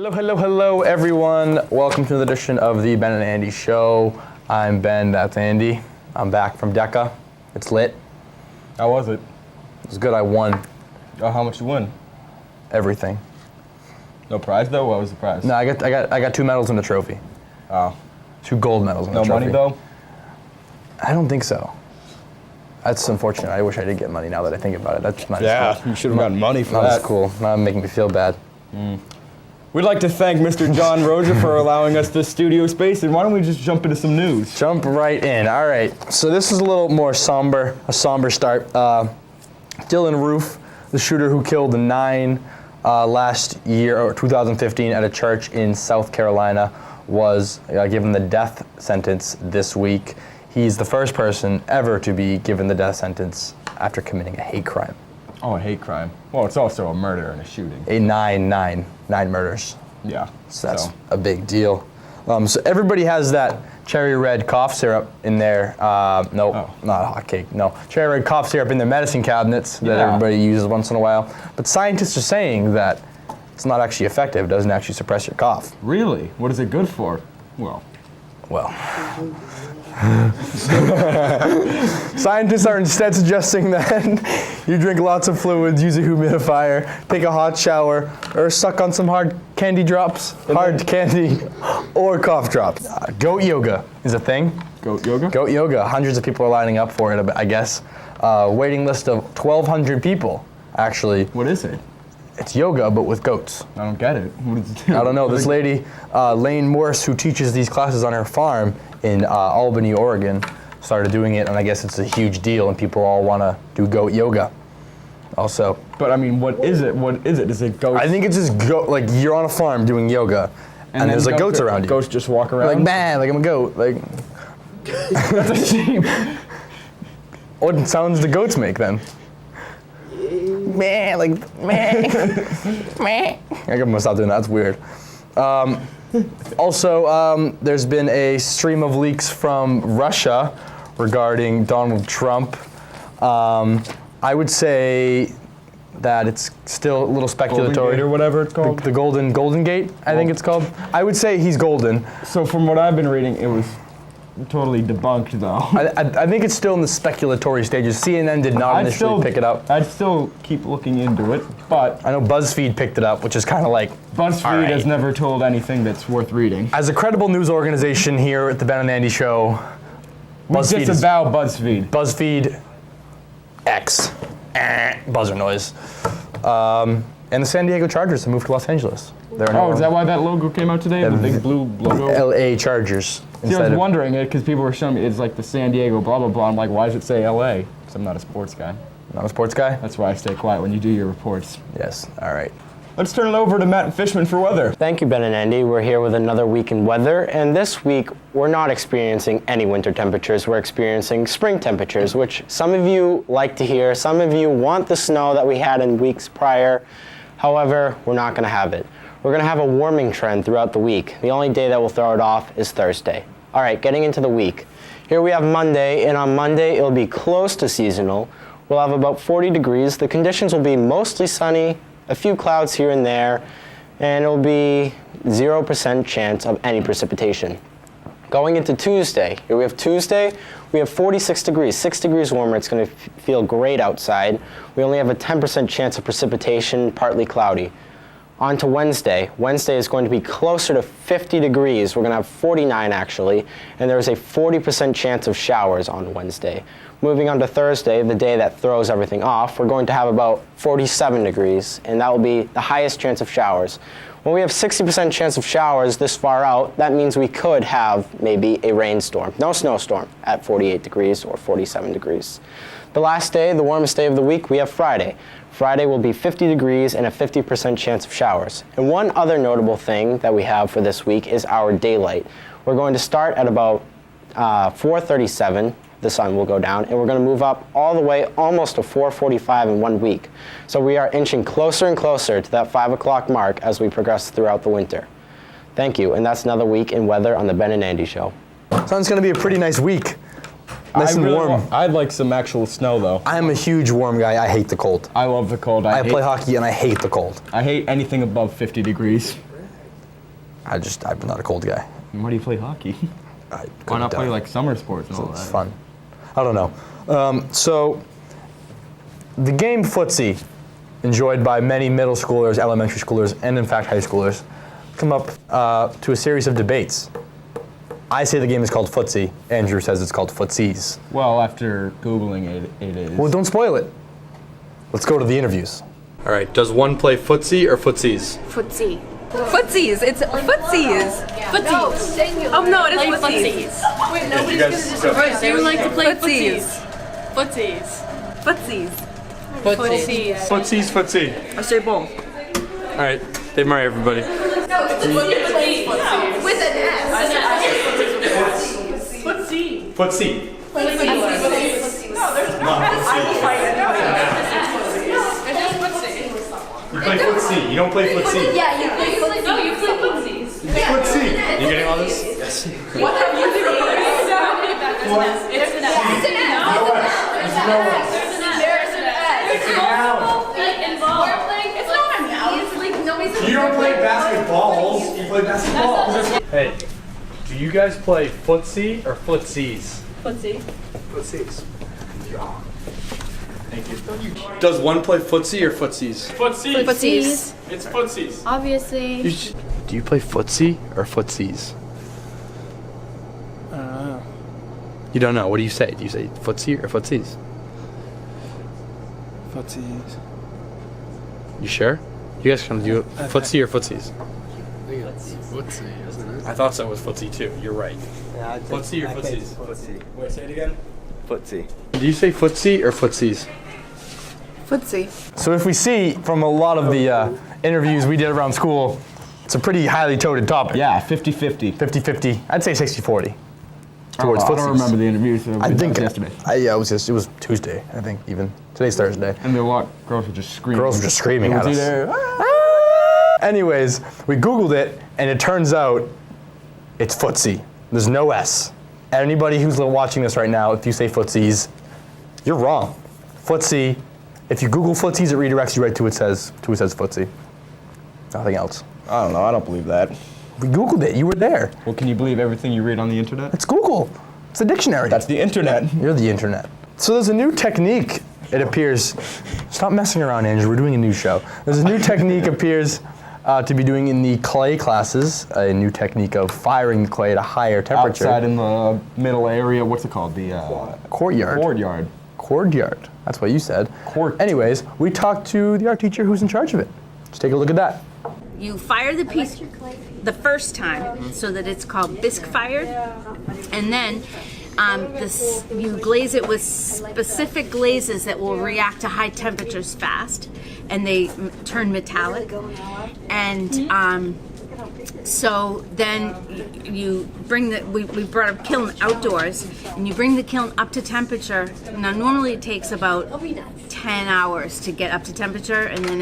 Hello, everyone. Welcome to another edition of the Ben and Andy Show. I'm Ben, that's Andy. I'm back from DECA. It's lit. How was it? It was good, I won. Oh, how much you win? Everything. No prize though? What was the prize? No, I got 2 medals and a trophy. Oh. 2 gold medals and a No trophy. money though? I don't think so. That's unfortunate. I wish I did get money now that I think about it. That's not Yeah, you should have gotten money for not that. as cool. Now it's making me feel bad. We'd like to thank Mr. John Roger for allowing us this studio space, and why don't we just jump into some news? Jump right in. All right. So this is a little more somber start. Dylan Roof, the shooter who killed 9 last year, or 2015, at a church in South Carolina, was given the death sentence this week. He's the first person ever to be given the death sentence after committing a hate crime. Oh, a hate crime. Well, it's also a murder and a shooting. 9 murders. Yeah. So that's a big deal. So everybody has that cherry red cough syrup in their, not hot cake, no. Cherry red cough syrup in their medicine cabinets that everybody uses once in a while. But scientists are saying that it's not actually effective. It doesn't actually suppress your cough. Really? What is it good for? Well. Scientists are instead suggesting that you drink lots of fluids, use a humidifier, take a hot shower, or suck on some hard candy drops, or cough drops. Goat yoga is a thing. Goat yoga? Goat yoga. Hundreds of people are lining up for it, I guess. Waiting list of 1,200 people, actually. What is it? It's yoga, but with goats. I don't get it. What does it do? I don't know. This lady, Lane Morse, who teaches these classes on her farm in Albany, Oregon, started doing it, and I guess it's a huge deal, and people all want to do goat yoga. Also. But I mean, what is it? What is it? Is it goats? I think it's just like you're on a farm doing yoga, and there's like goats around you. Goats just walk around? Like, man, like I'm a goat. Like. That's a sheep. What sounds do goats make then? Meh, like, meh, meh. I'm gonna stop doing that, that's weird. Also, there's been a stream of leaks from Russia regarding Donald Trump. I would say that it's still a little speculatory. Golden Gate or whatever it's called? The Golden Gate, I think it's called. I would say he's golden. So from what I've been reading, it was totally debunked, though. I think it's still in the speculatory stages. CNN did not initially pick it up. I'd still keep looking into it, but I know BuzzFeed picked it up, which is kind of like... BuzzFeed has never told anything that's worth reading. As a credible news organization here at the Ben and Andy Show, BuzzFeed disavow BuzzFeed. BuzzFeed X. Buzzer noise. And the San Diego Chargers have moved to Los Angeles. Is that why that logo came out today? The big blue logo? LA Chargers. See, I was wondering it because people were showing me it's like the San Diego blah, blah, blah. I'm like, why does it say LA? Because I'm not a sports guy. Not a sports guy? That's why I stay quiet when you do your reports. Yes, all right. Let's turn it over to Matt Fishman for weather. Thank you, Ben and Andy. We're here with another week in weather, and this week we're not experiencing any winter temperatures. We're experiencing spring temperatures, which some of you like to hear. Some of you want the snow that we had in weeks prior. However, we're not going to have it. We're going to have a warming trend throughout the week. The only day that will throw it off is Thursday. All right, getting into the week. Here we have Monday, and on Monday it'll be close to seasonal. We'll have about 40 degrees. The conditions will be mostly sunny, a few clouds here and there, and it'll be 0% chance of any precipitation. Going into Tuesday, here we have Tuesday, we have 46 degrees, 6 degrees warmer. It's going to feel great outside. We only have a 10% chance of precipitation, partly cloudy. On to Wednesday. Wednesday is going to be closer to 50 degrees. We're going to have 49 actually, and there's a 40% chance of showers on Wednesday. Moving on to Thursday, the day that throws everything off, we're going to have about 47 degrees, and that will be the highest chance of showers. When we have 60% chance of showers this far out, that means we could have maybe a rainstorm. No snowstorm at 48 degrees or 47 degrees. The last day, the warmest day of the week, we have Friday. Friday will be 50 degrees and a 50% chance of showers. And one other notable thing that we have for this week is our daylight. We're going to start at about 4:37. The sun will go down, and we're going to move up all the way almost to 4:45 in 1 week. So we are inching closer and closer to that 5 o'clock mark as we progress throughout the winter. Thank you, and that's another week in weather on the Ben and Andy Show. Sounds going to be a pretty nice week. Nice and warm. I'd like some actual snow, though. I'm a huge warm guy. I hate the cold. I love the cold. I play hockey, and I hate the cold. I hate anything above 50 degrees. I'm not a cold guy. Why do you play hockey? I Why not couldn't, play like summer sports and all that? It's fun. I don't know. So, the game footsie, enjoyed by many middle schoolers, elementary schoolers, and in fact high schoolers, come up to a series of debates. I say the game is called footsie. Andrew says it's called footsies. Well, after Googling it, it is. Well, don't spoil it. Let's go to the interviews. All right, does one play footsie or footsies? Footsie. Footsies. It's footsies. Footsies. Oh no, it is Like footsies. Wait, nobody's gonna disagree. They would like to play Footsies. footsies. Footsies. Footsies. Footsies, footsie. I say both. All right, Dave Murray, everybody. With an S. Footsie. Footsie. You play footsie. You don't play footsie. Yeah, you play footsies. No, you play footsies. Footsie. You getting all this? Yes. What have you been doing? It's an S. It's an S. There's an S. There's multiple feet involved. It's not a noun. It's like nobody's. You don't play basketballs. You play basketball. Hey, do you guys play footsie or footsies? Footsie. Footsies. Thank you. Does one play footsie or footsies? Footsies. Footsies. It's footsies. Obviously. Do you play footsie or footsies? You don't know. What do you say? Do you say footsie or footsies? Footsies. You sure? You guys gonna do footsie or footsies? Footsie, isn't it? I thought so with footsie too. You're right. Yeah, Footsie or footsies? Footsie. Wait, say it again. Footsie. Do you say footsie or footsies? Footsie. So if we see from a lot of the interviews we did around school, it's a pretty highly touted topic. Yeah, 50-50. 50-50. I'd say 60-40. I Towards don't footsies. remember the interview, so I think yesterday. Yeah, it was Tuesday. I think even today's Thursday. And a lot girls were just screaming. Girls were just screaming It at was us. either, Anyways, we Googled it, and it turns out it's footsie. There's no S. Anybody who's watching this right now, if you say footsies, you're wrong. Footsie. If you Google footsies, it redirects you right to it says footsie. Nothing else. I don't know. I don't believe that. We Googled it. You were there. Well, can you believe everything you read on the internet? It's Google. It's the dictionary. That's the internet. You're the internet. So there's a new technique, it appears. Stop messing around, Andrew. We're doing a new show. There's a new technique appears to be doing in the clay classes, a new technique of firing the clay at a higher temperature. Outside in the middle area, what's it called? The Courtyard. courtyard. Courtyard. That's what you said. Court. Anyways, we talked to the art teacher who's in charge of it. Let's take a look at that. You fire the piece the first time so that it's called bisque fired, and then you glaze it with specific glazes that will react to high temperatures fast, and they turn metallic. And so then you bring we brought a kiln outdoors, and you bring the kiln up to temperature. Now normally it takes about 10 hours to get up to temperature, and then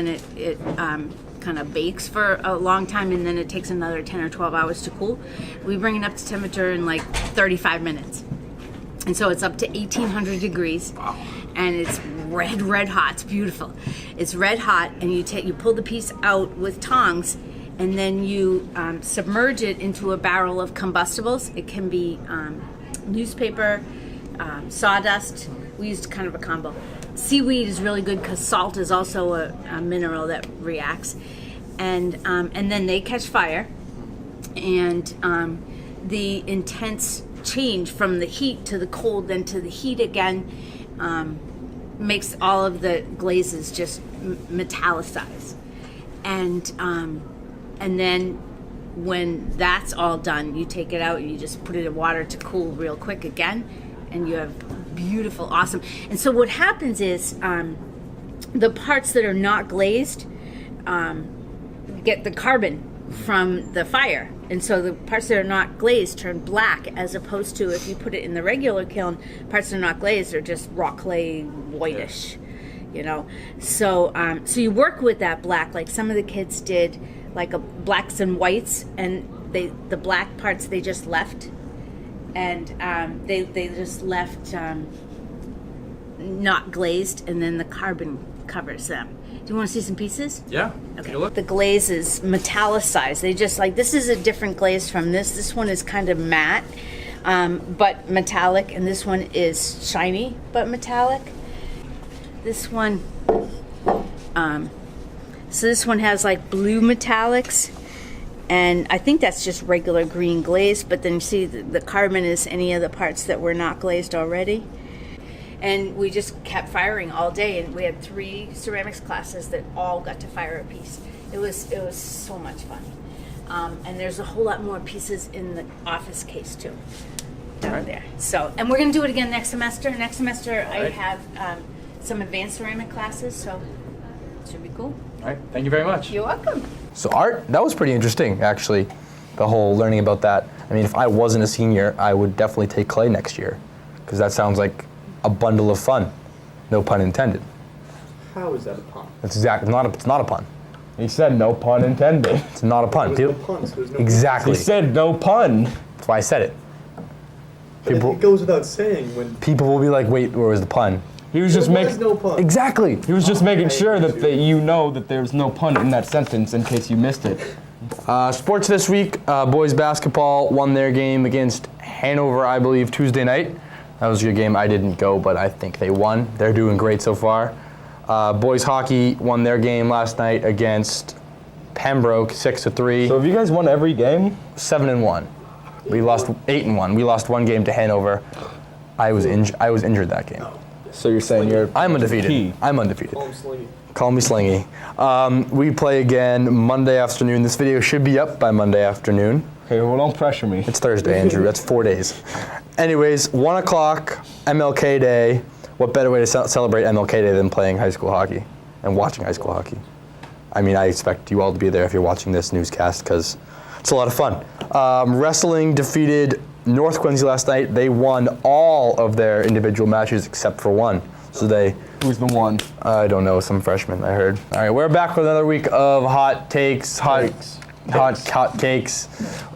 it kind of bakes for a long time, and then it takes another 10 or 12 hours to cool. We bring it up to temperature in like 35 minutes. And so it's up to 1800 degrees. And it's red hot. It's beautiful. It's red hot, and you pull the piece out with tongs, and then you submerge it into a barrel of combustibles. It can be newspaper, sawdust. We used kind of a combo. Seaweed is really good because salt is also a mineral that reacts, and then they catch fire, and the intense change from the heat to the cold, then to the heat again, makes all of the glazes just metallicize, and then when that's all done, you take it out and you just put it in water to cool real quick again, and you have beautiful, awesome. And so what happens is the parts that are not glazed get the carbon from the fire, and so the parts that are not glazed turn black, as opposed to if you put it in the regular kiln, parts that are not glazed are just raw clay, whitish, you know. So so you work with that black, like some of the kids did, like blacks and whites, and the black parts they just left, and they just left not glazed, and then the carbon covers them, Do you want to see some pieces? Yeah. Okay. You look. The glaze is metallicized. They just like, this is a different glaze from this. This one is kind of matte, but metallic, and this one is shiny but metallic. This one, so this one has like blue metallics, and I think that's just regular green glaze, but then you see the carbon is any of the parts that were not glazed already. And we just kept firing all day, and we had 3 ceramics classes that all got to fire a piece. It was so much fun. And there's a whole lot more pieces in the office case too, down there. So, and we're gonna do it again next semester. Next semester I have some advanced ceramic classes, so it should be cool. All right. Thank you very much. You're welcome. So art, that was pretty interesting, actually, the whole learning about that. I mean, if I wasn't a senior, I would definitely take clay next year, because that sounds like a bundle of fun. No pun intended. How is that a pun? It's exactly it's not a pun. He said no pun intended. It's not a pun. There's no pun, so there's no Exactly. He said no pun. That's why I said it. But it goes without saying when People will be like, wait, where was the pun? He was just there was making. no pun. Exactly. He was just making sure that you know that there's no pun in that sentence in case you missed it. Sports this week, boys basketball won their game against Hanover, I believe, Tuesday night. That was a good game. I didn't go, but I think they won. They're doing great so far. Boys hockey won their game last night against Pembroke, 6-3, So have you guys won every game? 7-1. We lost 8-1. We lost one game to Hanover. I was injured that game. So you're saying you're. I'm undefeated. Key. I'm undefeated. Call him Slingy. Call me Slingy. We play again Monday afternoon. This video should be up by Monday afternoon. Okay, well don't pressure me. It's Thursday, Andrew. That's 4 days. Anyways, 1 o'clock, MLK Day. What better way to celebrate MLK Day than playing high school hockey and watching high school hockey? I mean, I expect you all to be there if you're watching this newscast because it's a lot of fun. Wrestling defeated North Quincy last night. They won all of their individual matches except for one. So they... Who's the one? I don't know, some freshman, I heard. All right, we're back with another week of hot takes, hot cakes.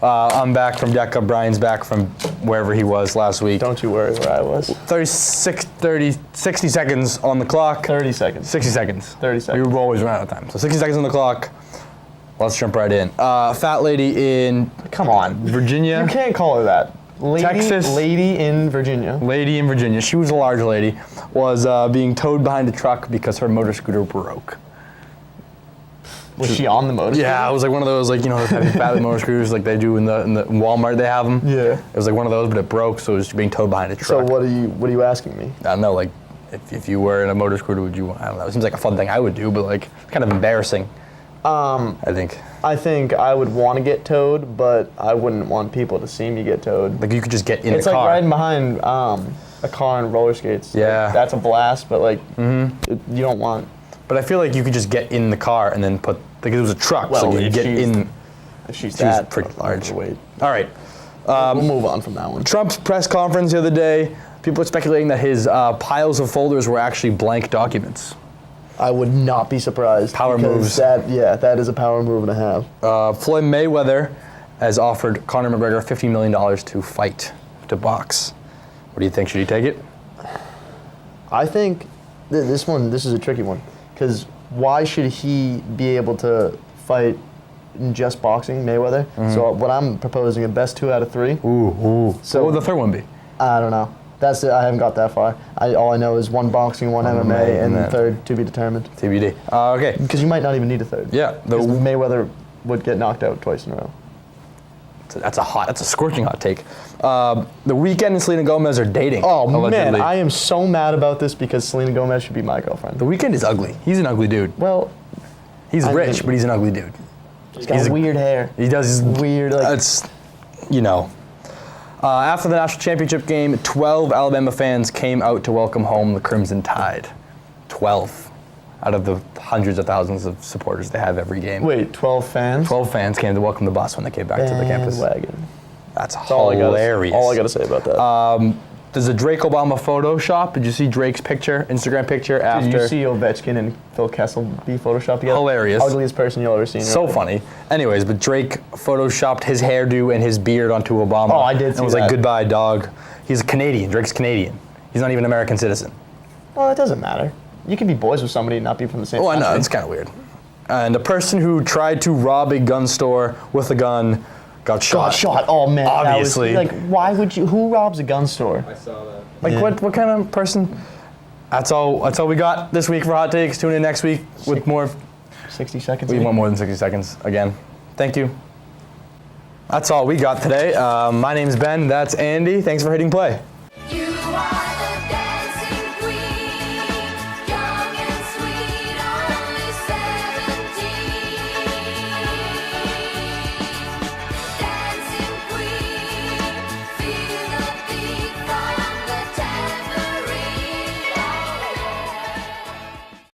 I'm back from DECA. Brian's back from wherever he was last week. Don't you worry where I was. 60 seconds on the clock. 30 seconds. 60 seconds. 30 seconds. We always run out of time. So 60 seconds on the clock. Let's jump right in. Fat lady in, Come on. Virginia. You can't call her that. Texas. Lady in Virginia. Lady in Virginia. She was a large lady. Was being towed behind a truck because her motor scooter broke. Was she on the motor? Yeah, it was like one of those, like, you know, the fat motor scooters like they do in the Walmart. They have them. Yeah. It was like one of those, but it broke, so it was being towed behind a So truck. what are you asking me? I don't know, like, if you were in a motor scooter, would you? I don't know. It seems like a fun thing I would do, but like, it's kind of embarrassing. I think. I think I would want to get towed, but I wouldn't want people to see me get towed. Like you could just get in It's the like car. riding behind a car on roller skates. Yeah. Like, that's a blast, but like you don't want. But I feel like you could just get in the car and then put, like it was a truck, so you if get she's- in. If she's She was that pretty large. Wait. All right. We'll move on from that one. Trump's press conference the other day, people are speculating that his piles of folders were actually blank documents. I would not be surprised. Power because moves. That is a power move and a half. Floyd Mayweather has offered Conor McGregor $50 million to fight, to box. What do you think? Should he take it? I think this is a tricky one, because why should he be able to fight in just boxing, Mayweather? So what I'm proposing, a best 2 out of 3. Ooh. So- What would the third one be? I don't know. That's it. I haven't got that far. All I know is 1 boxing, 1 MMA, and the third to be determined. TBD. Okay. Because you might not even need a third. Yeah. Because Mayweather would get knocked out twice in a row. That's a scorching hot take. The Weeknd and Selena Gomez are dating. Oh allegedly. man, I am so mad about this because Selena Gomez should be my girlfriend. The Weeknd is ugly. He's an ugly dude. Well, He's I rich, mean- but he's an ugly dude. he's got He's a- weird hair. He does. Weird, like- It's, you know. After the national championship game, 12 Alabama fans came out to welcome home the Crimson Tide. 12 out of the hundreds of thousands of supporters they have every game. Wait, 12 fans? 12 fans came to welcome the bus when they came back to the campus. Bandwagon. That's All hilarious. all I gotta say about that. There's a Drake Obama Photoshop. Did you see Drake's picture, Instagram picture after? Did you see Ovechkin and Phil Kessel be photoshopped together? Hilarious. Ugliest person you'll ever see. in your So life. funny. Anyways, but Drake photoshopped his hairdo and his beard onto Obama. Oh, I did And see was like, that. goodbye, dog. He's a Canadian. Drake's Canadian. He's not even an American citizen. Well, it doesn't matter. You can be boys with somebody and not be from the same Oh, I country. know, it's kind of weird. And a person who tried to rob a gun store with a gun got shot. Got shot. Oh man. that was- Obviously. like, why would you? Who robs a gun store? I saw that. Like, Yeah. what kind of person? That's all we got this week for Hot Takes. Tune in next week with more. 60 seconds. We want more than 60 seconds again. Thank you. That's all we got today. My name's Ben. That's Andy. Thanks for hitting play.